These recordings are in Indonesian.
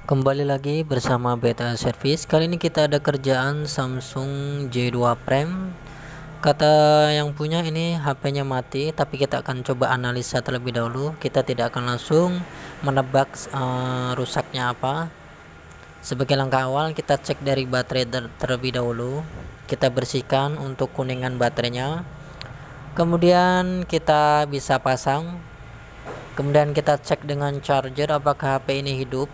Kembali lagi bersama Beta Service. Kali ini kita ada kerjaan Samsung J2 Prime. Kata yang punya ini HP-nya mati, tapi kita akan coba analisa terlebih dahulu. Kita tidak akan langsung menebak rusaknya apa. Sebagai langkah awal kita cek dari baterai terlebih dahulu. Kita bersihkan untuk kuningan baterainya. Kemudian kita bisa pasang. Kemudian kita cek dengan charger apakah HP ini hidup.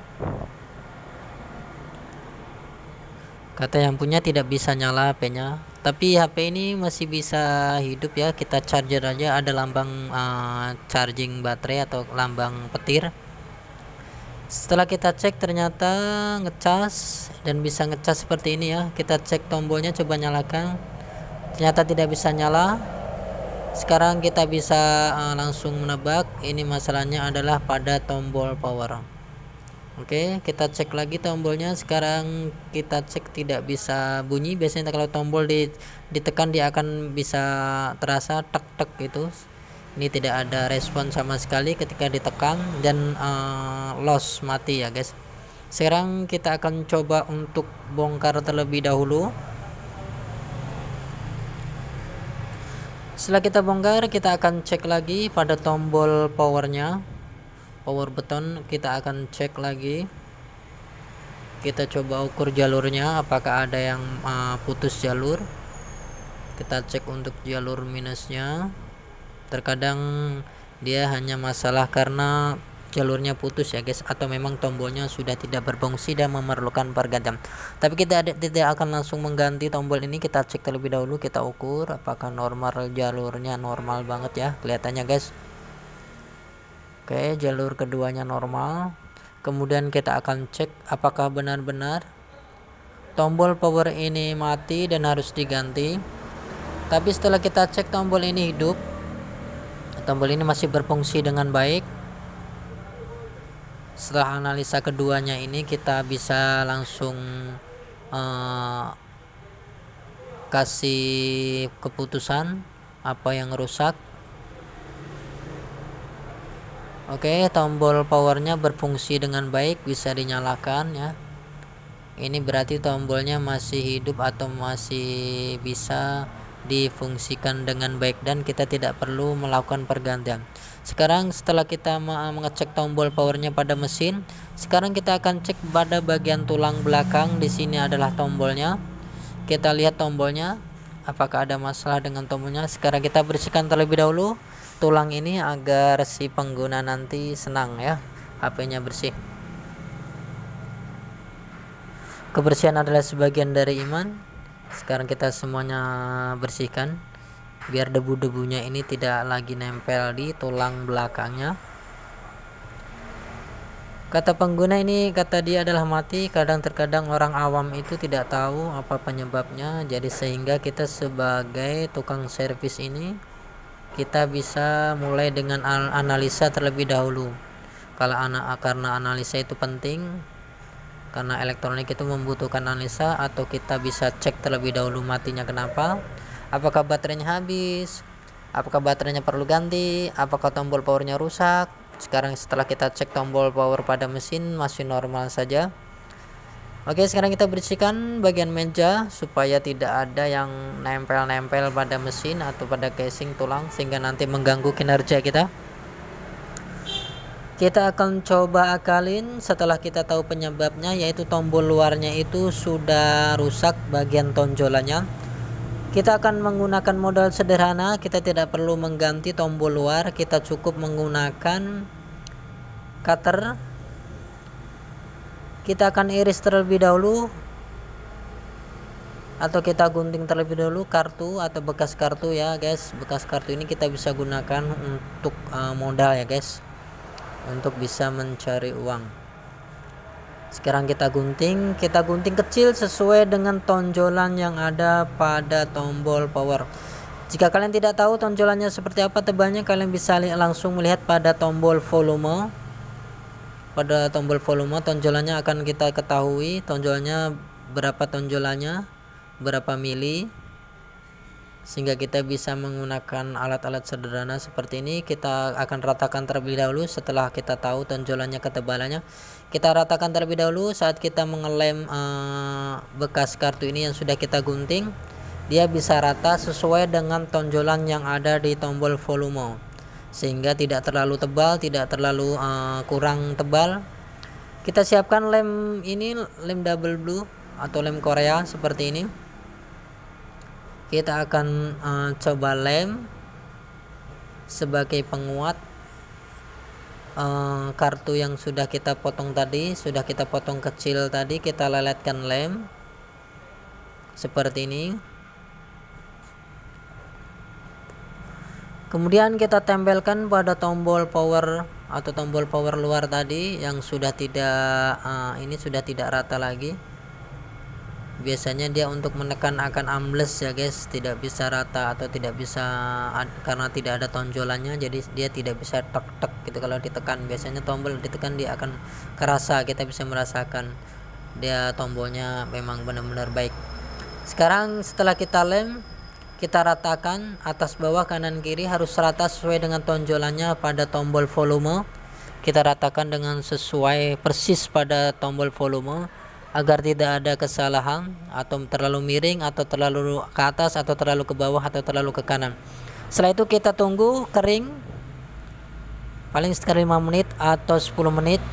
Kata yang punya tidak bisa nyala HP-nya, tapi HP ini masih bisa hidup ya. Kita charger aja, ada lambang charging baterai atau lambang petir. Setelah kita cek ternyata ngecas dan bisa ngecas seperti ini ya. Kita cek tombolnya, coba nyalakan, ternyata tidak bisa nyala. Sekarang kita bisa langsung menebak ini masalahnya adalah pada tombol power. Oke, kita cek lagi tombolnya. Sekarang kita cek tidak bisa bunyi. Biasanya kalau tombol ditekan dia akan bisa terasa tek-tek gitu. Ini tidak ada respon sama sekali ketika ditekan dan loss, mati ya guys. Sekarang kita akan coba untuk bongkar terlebih dahulu. Setelah kita bongkar, kita akan cek lagi pada tombol powernya. Power button kita akan cek lagi. Kita coba ukur jalurnya apakah ada yang putus jalur. Kita cek untuk jalur minusnya. Terkadang dia hanya masalah karena jalurnya putus ya guys, atau memang tombolnya sudah tidak berfungsi dan memerlukan pergantian. Tapi kita tidak akan langsung mengganti tombol ini. Kita cek terlebih dahulu, kita ukur apakah normal, jalurnya normal banget ya kelihatannya guys. Oke, jalur keduanya normal. Kemudian kita akan cek apakah benar-benar tombol power ini mati dan harus diganti. Tapi setelah kita cek tombol ini hidup, tombol ini masih berfungsi dengan baik. Setelah analisa keduanya ini kita bisa langsung kasih keputusan apa yang rusak. Oke, tombol powernya berfungsi dengan baik, bisa dinyalakan ya. Ini berarti tombolnya masih hidup atau masih bisa difungsikan dengan baik dan kita tidak perlu melakukan pergantian. Sekarang setelah kita mengecek tombol powernya pada mesin, sekarang kita akan cek pada bagian tulang belakang. Di sini adalah tombolnya. Kita lihat tombolnya, apakah ada masalah dengan tombolnya. Sekarang kita bersihkan terlebih dahulu tulang ini agar si pengguna nanti senang ya, HP-nya bersih. Kebersihan adalah sebagian dari iman. Sekarang kita semuanya bersihkan biar debu-debunya ini tidak lagi nempel di tulang belakangnya. Kata pengguna ini, kata dia adalah mati. Terkadang orang awam itu tidak tahu apa penyebabnya, jadi sehingga kita sebagai tukang servis ini kita bisa mulai dengan analisa terlebih dahulu. Karena analisa itu penting, karena elektronik itu membutuhkan analisa. Atau kita bisa cek terlebih dahulu matinya kenapa, apakah baterainya habis, apakah baterainya perlu ganti, apakah tombol powernya rusak. Sekarang setelah kita cek tombol power pada mesin masih normal saja. Oke, sekarang kita bersihkan bagian meja supaya tidak ada yang nempel-nempel pada mesin atau pada casing tulang sehingga nanti mengganggu kinerja kita. Kita akan coba akalin setelah kita tahu penyebabnya, yaitu tombol luarnya itu sudah rusak bagian tonjolannya. Kita akan menggunakan modal sederhana, kita tidak perlu mengganti tombol luar, kita cukup menggunakan cutter. Kita akan iris terlebih dahulu atau kita gunting terlebih dahulu kartu atau bekas kartu ya guys. Bekas kartu ini kita bisa gunakan untuk modal ya guys, untuk bisa mencari uang. Sekarang kita gunting kecil sesuai dengan tonjolan yang ada pada tombol power. Jika kalian tidak tahu tonjolannya seperti apa tebalnya, kalian bisa langsung melihat pada tombol volume. Pada tombol volume tonjolannya akan kita ketahui tonjolannya berapa, tonjolannya berapa mili. sehingga kita bisa menggunakan alat-alat sederhana seperti ini. Kita akan ratakan terlebih dahulu. Setelah kita tahu tonjolannya, ketebalannya, kita ratakan terlebih dahulu. Saat kita mengelem bekas kartu ini yang sudah kita gunting, dia bisa rata sesuai dengan tonjolan yang ada di tombol volume, sehingga tidak terlalu tebal, tidak terlalu kurang tebal. Kita siapkan lem ini, lem double blue atau lem Korea seperti ini. Kita akan coba lem sebagai penguat kartu yang sudah kita potong tadi, sudah kita potong kecil tadi. Kita leletkan lem seperti ini. Kemudian kita tempelkan pada tombol power atau tombol power luar tadi yang sudah tidak ini sudah tidak rata lagi. Biasanya dia untuk menekan akan ambles ya guys, tidak bisa rata atau tidak bisa karena tidak ada tonjolannya, jadi dia tidak bisa tek-tek gitu. Kalau ditekan, biasanya tombol ditekan dia akan kerasa, kita bisa merasakan dia tombolnya memang benar-benar baik. Sekarang setelah kita lem, kita ratakan atas bawah kanan kiri harus rata sesuai dengan tonjolannya pada tombol volume. Kita ratakan dengan sesuai persis pada tombol volume agar tidak ada kesalahan atau terlalu miring atau terlalu ke atas atau terlalu ke bawah atau terlalu ke kanan. Setelah itu kita tunggu kering paling sekitar 5 menit atau 10 menit.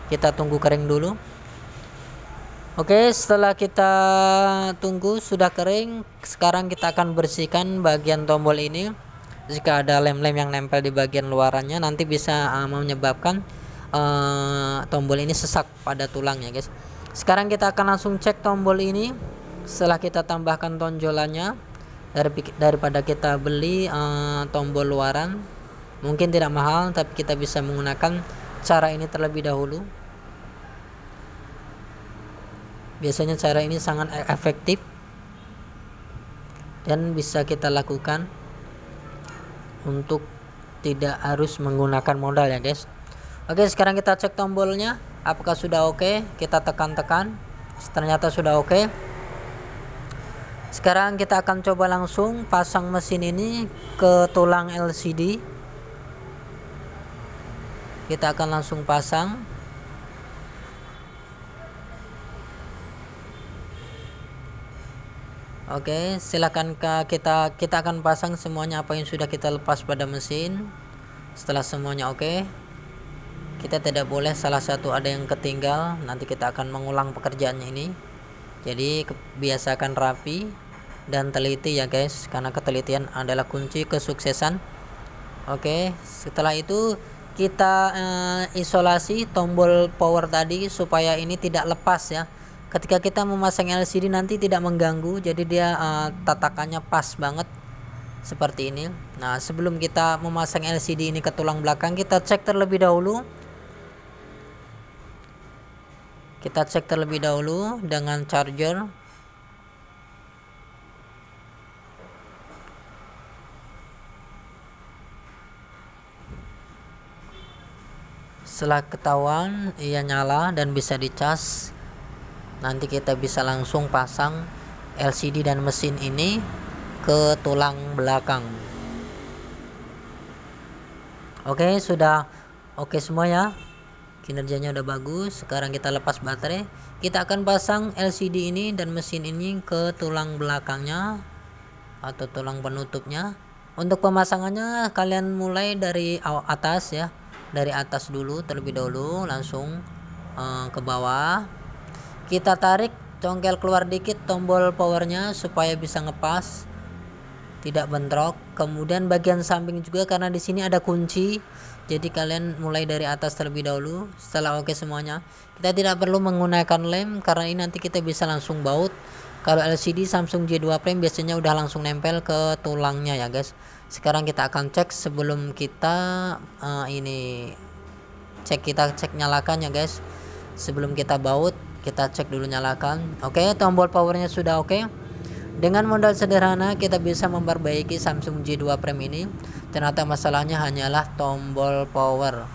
Kita tunggu kering dulu. Oke, setelah kita tunggu sudah kering, sekarang kita akan bersihkan bagian tombol ini. Jika ada lem-lem yang nempel di bagian luarannya, nanti bisa menyebabkan tombol ini sesak pada tulang ya guys. Sekarang kita akan langsung cek tombol ini. Setelah kita tambahkan tonjolannya, daripada kita beli tombol luaran, mungkin tidak mahal, tapi kita bisa menggunakan cara ini terlebih dahulu. Biasanya cara ini sangat efektif dan bisa kita lakukan untuk tidak harus menggunakan modal ya guys. Oke, sekarang kita cek tombolnya apakah sudah oke. Kita tekan-tekan, ternyata sudah oke. Sekarang kita akan coba langsung pasang mesin ini ke tulang LCD. Kita akan langsung pasang. Oke, silakan kita akan pasang semuanya apa yang sudah kita lepas pada mesin. Setelah semuanya oke, kita tidak boleh salah satu ada yang ketinggal, nanti kita akan mengulang pekerjaannya ini. Jadi biasakan rapi dan teliti ya guys, karena ketelitian adalah kunci kesuksesan. Oke, setelah itu kita isolasi tombol power tadi supaya ini tidak lepas ya. Ketika kita memasang LCD nanti tidak mengganggu, jadi dia tatakannya pas banget seperti ini. Nah, sebelum kita memasang LCD ini ke tulang belakang, kita cek terlebih dahulu. Kita cek terlebih dahulu dengan charger. Setelah ketahuan ia nyala dan bisa dicas, nanti kita bisa langsung pasang LCD dan mesin ini ke tulang belakang. Oke, sudah oke semua ya. Kinerjanya udah bagus. Sekarang kita lepas baterai. Kita akan pasang LCD ini dan mesin ini ke tulang belakangnya atau tulang penutupnya. Untuk pemasangannya kalian mulai dari atas ya. Dari atas dulu terlebih dahulu, langsung ke bawah. Kita tarik congkel keluar dikit tombol powernya supaya bisa ngepas, tidak bentrok. Kemudian bagian samping juga, karena di sini ada kunci, jadi kalian mulai dari atas terlebih dahulu. Setelah oke semuanya, kita tidak perlu menggunakan lem karena ini nanti kita bisa langsung baut. Kalau LCD Samsung J2 Prime biasanya udah langsung nempel ke tulangnya ya guys. Sekarang kita akan cek sebelum kita kita cek nyalakan ya guys. Sebelum kita baut, kita cek dulu nyalakan. Oke, tombol powernya sudah oke. Dengan modal sederhana kita bisa memperbaiki Samsung J2 Prime ini. Ternyata masalahnya hanyalah tombol power.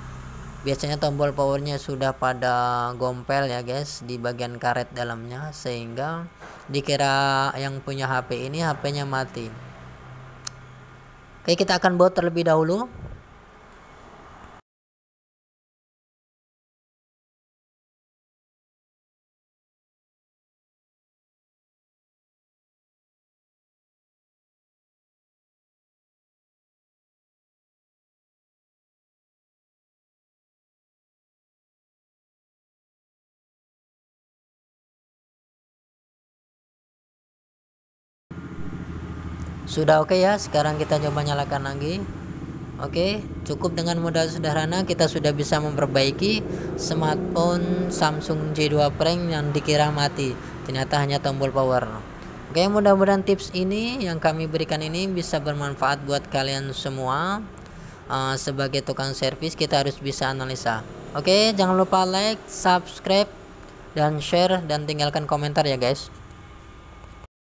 Biasanya tombol powernya sudah pada gompel ya guys di bagian karet dalamnya, sehingga dikira yang punya HP ini HP-nya mati. Oke, kita akan baut terlebih dahulu. Sudah oke ya, sekarang kita coba nyalakan lagi. Oke, cukup dengan modal sederhana kita sudah bisa memperbaiki smartphone Samsung J2 Prank yang dikira mati, ternyata hanya tombol power. Oke, mudah-mudahan tips ini yang kami berikan ini bisa bermanfaat buat kalian semua. Sebagai tukang servis kita harus bisa analisa. Oke, jangan lupa like, subscribe, dan share, dan tinggalkan komentar ya guys.